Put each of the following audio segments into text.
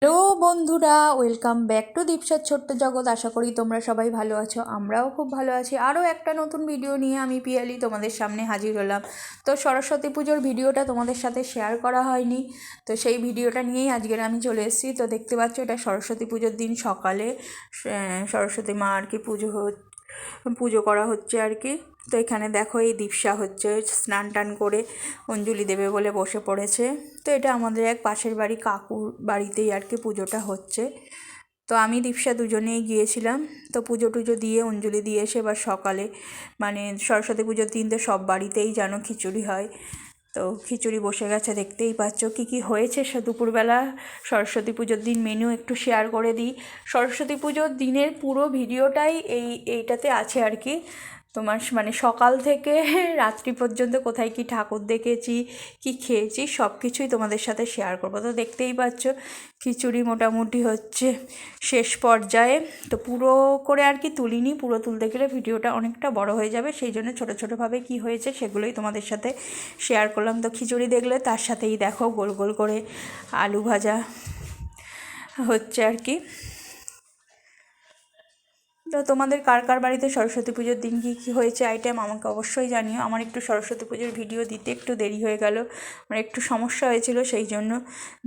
Hello বন্ধুরা, welcome back to দীপসার ছোট্ট জগৎ। আশা করি তোমরা সবাই ভালো আছো, আমরাও খুব ভালো আছি। আরও একটা নতুন ভিডিও নিয়ে আমি পিয়ালি তোমাদের সামনে হাজির হলাম। তো সরস্বতী পুজোর ভিডিওটা তোমাদের সাথে শেয়ার করা হয়নি, তো সেই ভিডিওটা নিয়েই আজকের আমি চলে এসেছি। তো দেখতে পাচ্ছ, এটা সরস্বতী পুজোর দিন সকালে সরস্বতী মা আর কি পুজো করা হচ্ছে আর কি। তো এখানে দেখো, এই দীপসা হচ্ছে স্নান টান করে অঞ্জলি দেবে বলে বসে পড়েছে। তো এটা আমাদের এক পাশের বাড়ি কাকুর বাড়িতেই আর কি পুজোটা হচ্ছে। তো আমি দীপসা দুজনেই গিয়েছিলাম। তো পুজো টুজো দিয়ে অঞ্জলি দিয়ে এসে এবার সকালে মানে সরস্বতী পুজোর দিন তো সব বাড়িতেই যেন খিচুড়ি হয়। তো খিচুড়ি বসে গেছে, দেখতেই পাচ্ছ কী কী হয়েছে সে দুপুরবেলা সরস্বতী পুজোর দিন মেনু একটু শেয়ার করে দিই। সরস্বতী পুজোর দিনের পুরো ভিডিওটাই এইটাতে আছে আর কি। তোমার মানে সকাল থেকে রাত্রি পর্যন্ত কোথায় কি ঠাকুর দেখেছি, কি খেয়েছি, সব কিছুই তোমাদের সাথে শেয়ার করবো। তো দেখতেই পাচ্ছ খিচুড়ি মোটামুটি হচ্ছে শেষ পর্যায়ে। তো পুরো করে আর কি তুলিনি, পুরো তুলতে গেলে ভিডিওটা অনেকটা বড় হয়ে যাবে, সেই জন্য ছোটো ছোটোভাবে কি হয়েছে সেগুলোই তোমাদের সাথে শেয়ার করলাম। তো খিচুড়ি দেখলে তার সাথেই দেখো গোল গোল করে আলু ভাজা হচ্ছে আর কি। তো তোমাদের কার কার বাড়িতে সরস্বতী পুজোর দিন কী কী হয়েছে আইটেম আমাকে অবশ্যই জানিও। আমার একটু সরস্বতী পুজোর ভিডিও দিতে একটু দেরি হয়ে গেল, আমার একটু সমস্যা হয়েছিল, সেই জন্য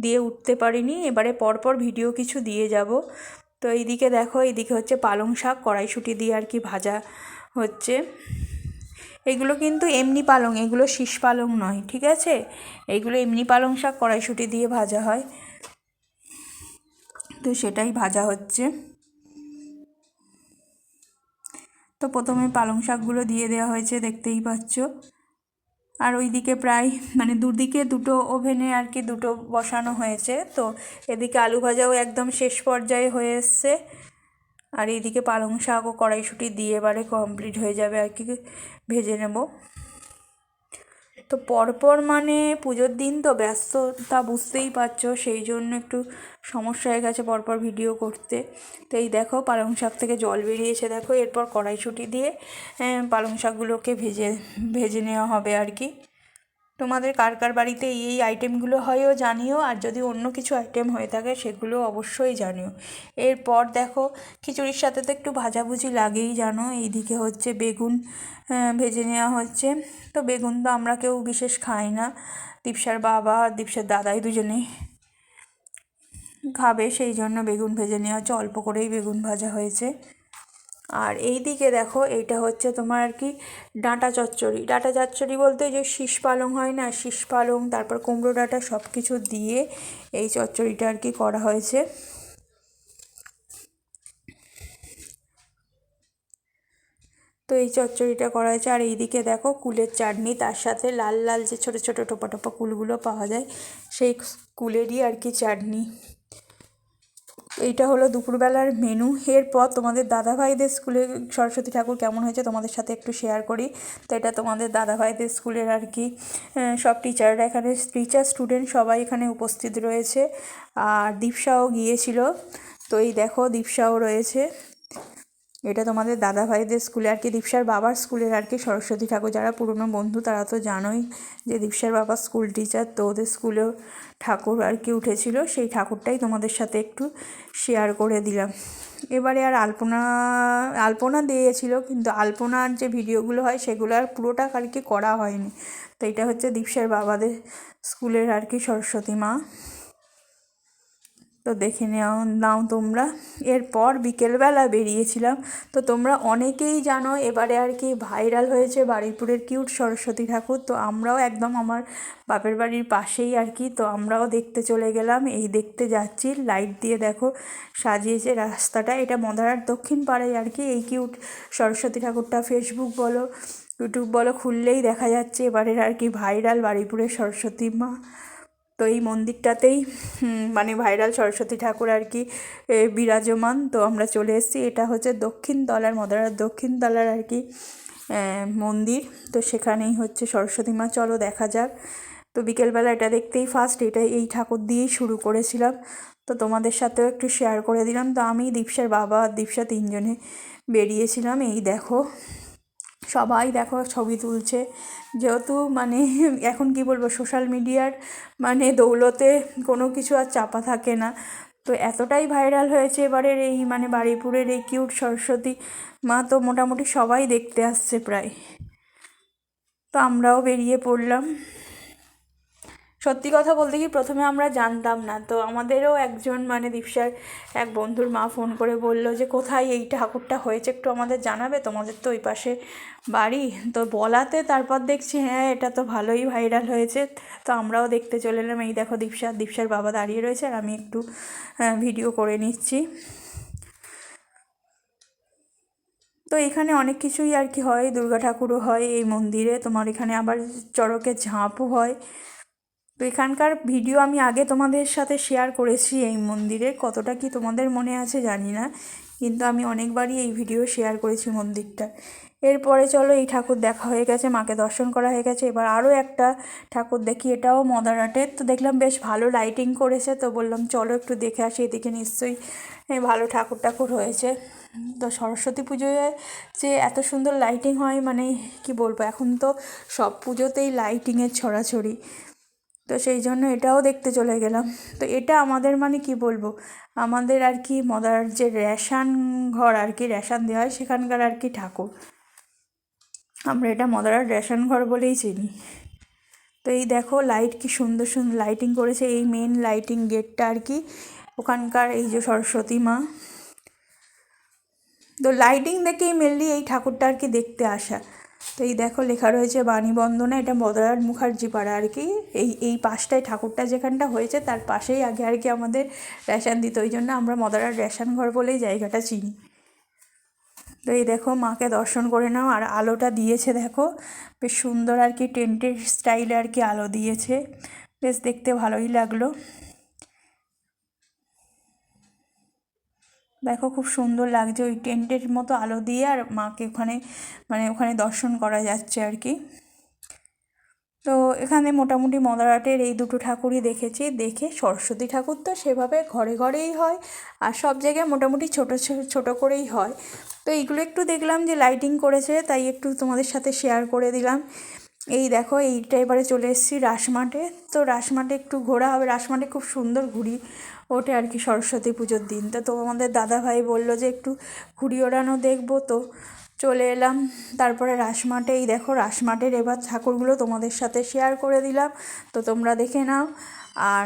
দিয়ে উঠতে পারিনি। এবারে পরপর ভিডিও কিছু দিয়ে যাব। তো এইদিকে দেখো, এইদিকে হচ্ছে পালং শাক কড়াইশুঁটি দিয়ে আর কি ভাজা হচ্ছে। এগুলো কিন্তু এমনি পালং, এগুলো শীষ পালং নয়, ঠিক আছে? এইগুলো এমনি পালং শাক কড়াইশুঁটি দিয়ে ভাজা হয়, তো সেটাই ভাজা হচ্ছে। তো প্রথমে পালং শাকগুলো দিয়ে দেওয়া হয়েছে, দেখতেই পাচ্ছ। আর ওইদিকে প্রায় মানে দুদিকে দুটো ওভেনে আর কি দুটো বসানো হয়েছে। তো এদিকে আলু ভাজাও একদম শেষ পর্যায়ে হয়ে এসছে, আর এইদিকে পালং শাক ও কড়াইশুঁটি দিয়ে এবারে কমপ্লিট হয়ে যাবে আর কি, ভেজে নেব। তো পরপর মানে পুজোর দিন তো ব্যস্ততা বুঝতেই পারছো, সেই জন্য একটু সমস্যা হয়ে গেছে পরপর ভিডিও করতে। তো এই দেখো পালং শাক থেকে জল বেরিয়েছে দেখো, এরপর কড়াইশুঁটি দিয়ে পালং শাকগুলোকে ভেজে নেওয়া হবে আর কি। তোমাদের কার কার বাড়িতে এই আইটেমগুলো হয়ও জানিও, আর যদি অন্য কিছু আইটেম হয়ে থাকে সেগুলো অবশ্যই জানিও। এরপর দেখো, খিচুড়ির সাথে তো একটু ভাজাভুজি লাগেই জানো। এইদিকে হচ্ছে বেগুন ভেজে নেওয়া হচ্ছে। তো বেগুন তো আমরা কেউ বিশেষ খাই না, দীপসার বাবা আর দীপসার দাদাই দুজনেই খাবে, সেই জন্য বেগুন ভেজে নেওয়া হচ্ছে, অল্প করেই বেগুন ভাজা হয়েছে। আর এই দিকে দেখো, এইটা হচ্ছে তোমার আর কি ডাঁটা চচ্চড়ি। ডাঁটা চচ্চড়ি বলতে যে শীষ পালং হয় না, শীষ পালং তারপর কুমড়ো ডাঁটা সব কিছু দিয়ে এই চচ্চড়িটা আর কি করা হয়েছে। তো এই চচ্চড়িটা করা হয়েছে। আর এইদিকে দেখো কুলের চাটনি, তার সাথে লাল লাল যে ছোটো ছোটো টোপা টোপা কুলগুলো পাওয়া যায়, সেই কুলেরই আর কি চাটনি। এইটা হলো দুপুরবেলার মেনু। এরপর তোমাদের দাদাভাইদের স্কুলে সরস্বতী ঠাকুর কেমন হয়েছে তোমাদের সাথে একটু শেয়ার করি। তো এটা তোমাদের দাদাভাইদের স্কুলের আর কি, সব টিচাররা এখানে, টিচার স্টুডেন্ট সবাই এখানে উপস্থিত রয়েছে। আর দীপসাও গিয়েছিল, তো এই দেখো দীপসাও রয়েছে। এটা তোমাদের দাদাভাইদের স্কুলে আর কি, দীপসার বাবার স্কুলের আর কি সরস্বতী ঠাকুর। যারা পুরনো বন্ধু তারা তো জানোই যে দীপসার বাবা স্কুল টিচার, তো ওদের স্কুলেও ঠাকুর আর কি উঠেছিল, সেই ঠাকুরটাই তোমাদের সাথে একটু শেয়ার করে দিলাম। এবারে আর আলপনা দিয়েছিল, কিন্তু আলপনার যে ভিডিওগুলো হয় সেগুলো আর পুরোটা আর কি করা হয়নি। তো এটা হচ্ছে দীপসার বাবাদের স্কুলের আর কি সরস্বতী মা, তো দেখে নাও তোমরা। এরপর বিকেলবেলা বেরিয়েছিলাম। তো তোমরা অনেকেই জানো এবারে আর কি ভাইরাল হয়েছে বারুইপুরের কিউট সরস্বতী ঠাকুর। তো আমরাও একদম আমার বাপের বাড়ির পাশেই আর কি, তো আমরাও দেখতে চলে গেলাম। এই দেখতে যাচ্ছি, লাইট দিয়ে দেখো সাজিয়েছে রাস্তাটা। এটা মদারার দক্ষিণ পাড়ায় আর কি এই কিউট সরস্বতী ঠাকুরটা। ফেসবুক বলো ইউটিউব বলো খুললেই দেখা যাচ্ছে এবারের আর কি ভাইরাল বারুইপুরের সরস্বতী মা। তো এই মন্দিরটাতেই মানে ভাইরাল সরস্বতী ঠাকুর আর কি বিরাজমান। তো আমরা চলে এসেছি, এটা হচ্ছে দক্ষিণ তলার মদারার দক্ষিণ তলার আর কি মন্দির। তো সেখানেই হচ্ছে সরস্বতী মা, চলো দেখা যাক। তো বিকেলবেলা এটা দেখতেই ফার্স্ট এই ঠাকুর দিয়েই শুরু করেছিলাম, তো তোমাদের সাথেও একটু শেয়ার করে দিলাম। তো আমি, দীপসার বাবা আর দীপসা তিনজনে বেরিয়েছিলাম। এই দেখো সবাই দেখো ছবি তুলছে, যেহেতু মানে এখন কি বলবো, সোশ্যাল মিডিয়ার মানে দৌলতে কোনো কিছু আর চাপা থাকে না। তো এতটাই ভাইরাল হয়েছে এবারের এই মানে বারুইপুরের এই কিউট সরস্বতী মা, তো মোটামুটি সবাই দেখতে আসছে প্রায়। তো আমরাও বেরিয়ে পড়লাম। সত্যি কথা বলতে কি প্রথমে আমরা জানতাম না, তো আমাদেরও একজন মানে দীপসার এক বন্ধুর মা ফোন করে বলল যে কোথায় এই ঠাকুরটা হয়েছে একটু আমাদের জানাবে, তোমাদের তো ওই পাশে বাড়ি। তো বলাতে তারপর দেখছি হ্যাঁ এটা তো ভালোই ভাইরাল হয়েছে। তো আমরাও দেখতে চলে এলাম। এই দেখো দীপসার বাবা দাঁড়িয়ে রয়েছে আর আমি একটু ভিডিও করে নিচ্ছি। তো এখানে অনেক কিছুই আর কি হয়, দুর্গা ঠাকুরও হয় এই মন্দিরে, তোমার এখানে আবার চড়কের ঝাঁপও হয়। তো এখানকার ভিডিও আমি আগে তোমাদের সাথে শেয়ার করেছি এই মন্দিরে, কতটা কি তোমাদের মনে আছে জানি না, কিন্তু আমি অনেকবারই এই ভিডিও শেয়ার করেছি মন্দিরটা। এরপরে চলো, এই ঠাকুর দেখা হয়ে গেছে, মাকে দর্শন করা হয়ে গেছে, এবার আরও একটা ঠাকুর দেখি, এটাও মদারাটের। তো দেখলাম বেশ ভালো লাইটিং করেছে, তো বললাম চলো একটু দেখে আসি, এদিকে নিশ্চয়ই ভালো ঠাকুর হয়েছে। তো সরস্বতী পুজোয় যে এত সুন্দর লাইটিং হয় মানে কি বলবো, এখন তো সব পুজোতেই লাইটিংয়ের ছড়াছড়ি। তো সেই জন্য এটাও দেখতে চলে গেলাম। তো এটা আমাদের মানে কি বলবো, আমাদের আর কি মদার যে রেশন ঘর আর কি, রেশন দেওয়া হয় সেখানকার আর কি ঠাকুর, আমরা এটা মদারার রেশন ঘর বলেই চিনি। তো এই দেখো লাইট কি সুন্দর সুন্দর লাইটিং করেছে, এই মেন লাইটিং গেটটা আর কি ওখানকার, এই যে সরস্বতী মা। তো লাইটিং দেখেই মেনলি এই ঠাকুরটা আর কি দেখতে আসা। তো এই দেখো লেখা রয়েছে বাণী বন্দনা, এটা মদারার মুখার্জি পাড়া আর কি। এই পাশটায় ঠাকুরটা যেখানটা হয়েছে তার পাশেই আগে আর কি আমাদের রেশন দিত, ওই জন্য আমরা মদারার রেশন ঘর বলেই জায়গাটা চিনি। তো এই দেখো মাকে দর্শন করে নাও, আর আলোটা দিয়েছে দেখো বেশ সুন্দর আর কি, টেন্টের স্টাইলে আর কি আলো দিয়েছে, বেশ দেখতে ভালোই লাগলো। দেখো খুব সুন্দর লাগছে, ওই টেন্টের মতো আলো দিয়ে আর মাকে ওখানে মানে ওখানে দর্শন করা যাচ্ছে আর কি। তো এখানে মোটামুটি মদারাটের এই দুটো ঠাকুরই দেখেছি। দেখে সরস্বতী ঠাকুর তো সেভাবে ঘরে ঘরেই হয়, আর সব জায়গায় মোটামুটি ছোট করেই হয়। তো এইগুলো একটু দেখলাম যে লাইটিং করেছে, তাই একটু তোমাদের সাথে শেয়ার করে দিলাম। এই দেখো এইটা এবারে চলে এসেছি রাসমাঠে। তো রাসমাঠে একটু ঘোরা হবে, রাসমাঠে খুব সুন্দর ঘুড়ি ওঠে আর কি সরস্বতী পুজোর দিন। তো আমাদের দাদাভাই বললো যে একটু ঘুড়ি ওড়ানো দেখবো, তো চলে এলাম। তারপরে রাসমাঠে, এই দেখো রাসমাঠের এবার ঠাকুরগুলো তোমাদের সাথে শেয়ার করে দিলাম, তো তোমরা দেখে নাও। আর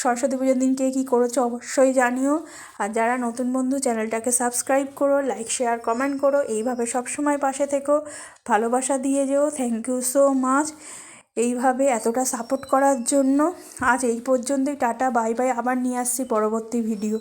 সরস্বতী পুজোর দিন কে কী করেছো অবশ্যই জানিও। আর যারা নতুন বন্ধু চ্যানেলটাকে সাবস্ক্রাইব করো, লাইক শেয়ার কমেন্ট করো, এইভাবে সবসময় পাশে থেকো, ভালোবাসা দিয়ে যেও। থ্যাংক ইউ সো মাচ এইভাবে এতটা সাপোর্ট করার জন্য। আজ এই পর্যন্তই, টাটা বাই বাই, আবার নিয়ে আসছি পরবর্তী ভিডিও।